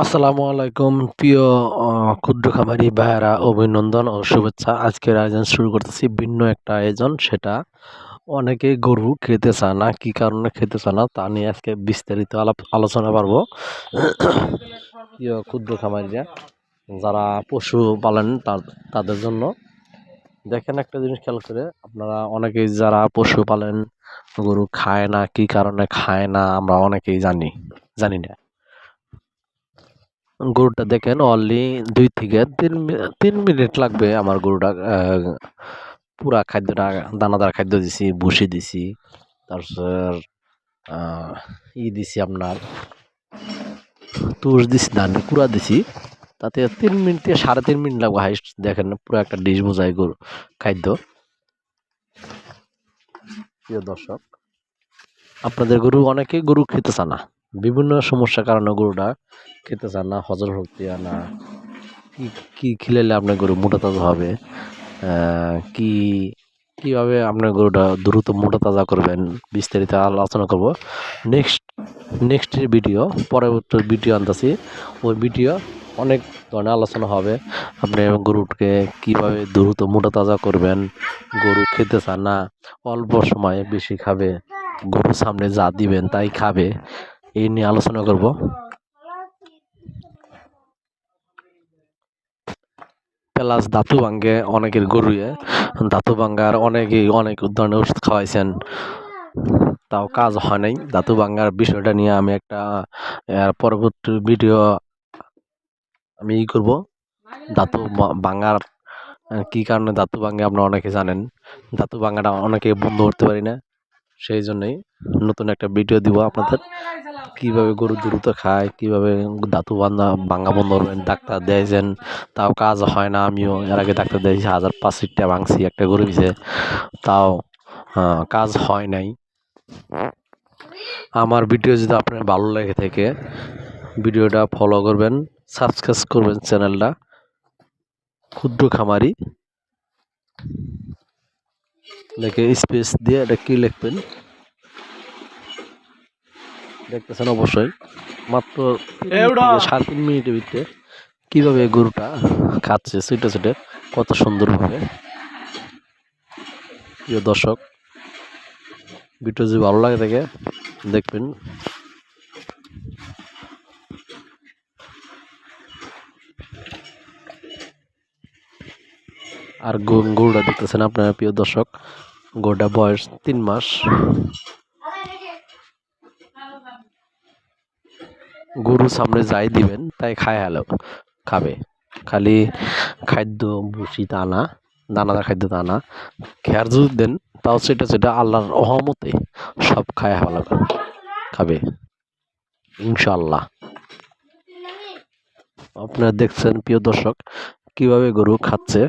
আসসালামু আলাইকুম প্রিয় ক্ষুদ্র খামারি ভাইয়েরা, অভিনন্দন ও শুভেচ্ছা। আজকের আয়োজন শুরু করতেছি ভিন্ন একটা আয়োজন। সেটা অনেকেই গরু খেতে চায় না, কি কারণে খেতে চায় না তা নিয়ে আজকে বিস্তারিত আলোচনা পারবো। প্রিয় ক্ষুদ্র খামারিরা যারা পশু পালন তাদের জন্য দেখেন, একটা জিনিস খেয়াল করে আপনারা, অনেকেই যারা পশু পালন গরু খায় না, কি কারণে খায় না আমরা অনেকেই জানি না। গরুটা দেখেন, অনলি 2 থেকে 3 মিনিট লাগবে আমার গরুটা পুরা খাদ্যটা, দানাদার খাদ্য দিছি, ভুসি দিছি, তারপর দিছি আপনার তুষ দিছি, ধান কুড়া দিছি। তাতে 3 মিনিট থেকে 3.5 মিনিট লাগবে হাইস্ট। দেখেন পুরো একটা ডিশ বোঝায় গরু খাদ্য। প্রিয় দর্শক, আপনাদের অনেকেই গরু খেতে চায় না, বিভিন্ন সমস্যার কারণে গরুটা খেতে চায় না। হজম শক্তি না, কি খিলাইলে আপনার গরু মোটা তাজা হবে, কি কিভাবে আপনার গরুটা দ্রুত মোটা তাজা করবেন, বিস্তারিত আলোচনা করব। নেক্সট ভিডিও, পরবর্তী ভিডিও আনতেছি। ওই ভিডিও অনেক ধরনের আলোচনা হবে। আপনি গরুকে কিভাবে দ্রুত মোটা তাজা করবেন। গরু খেতে চায় না, অল্প সময়ে বেশি খাবে, গরুর সামনে যা দিবেন তাই খাবে, এই নিয়ে আলোচনা করব। প্লাস দাঁতু ভাঙ্গে অনেকের গরুয়ে, দাঁতু ভাঙ্গার অনেক ধরনের ওষুধ খাওয়াইছেন, তাও কাজ হয় নাই। দাঁতু ভাঙ্গার বিষয়টা নিয়ে আমি একটা পরবর্তী ভিডিও আমি করব। দাঁতু ভাঙ্গার কি কারণে দাঁতু ভাঙ্গে আপনারা অনেকে জানেন। দাঁতু ভাঙ্গাটা অনেকে বন্ধ করতে পারি না, সেই জন্যই নতুন একটা ভিডিও দিব আপনাদের। কিভাবে গরু দ্রুত খায়, কিভাবে দাঁতু ভাঙ্গা বন্ধ করবেন। ডাক্তার দিয়েছেন, তাও কাজ হয় না। আমিও এর আগে ডাক্তার দিয়েছি, 1,500 ভাঙছি একটা গরু পিছে, তাও কাজ হয় নাই। আমার ভিডিও যদি আপনার ভালো লেগে থাকে, ভিডিওটা ফলো করবেন, সাবস্ক্রাইব করবেন চ্যানেলটা ক্ষুদ্র খামারি লিখে স্পেস দিয়ে এটা কি লিখবেন দেখতেছেন অবশ্যই। মাত্র 3.5 মিনিটের ভিতরে কিভাবে গরুটা খাচ্ছে ছুটে ছুটে, কত সুন্দরভাবে। প্রিয় দর্শক, ভিডিও যদি ভালো লাগে থাকে দেখবেন। আর গরুটা দেখতেছেন আপনার প্রিয় দর্শক, গরুটা বয়স 3 মাস। গরু সামনে যাই দিবেন তাই খাবে। খালি খাদ্য ভুসি তা না, দানাদার খাদ্য তা না, খেয়ার যদি দেন তাও সেটা আল্লাহর রহমতে সব খাবে ইনশাআল্লাহ। আপনারা দেখছেন প্রিয় দর্শক কিভাবে গরু খাচ্ছে।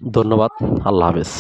ধন্যবাদ, আল্লাহ হাফেজ।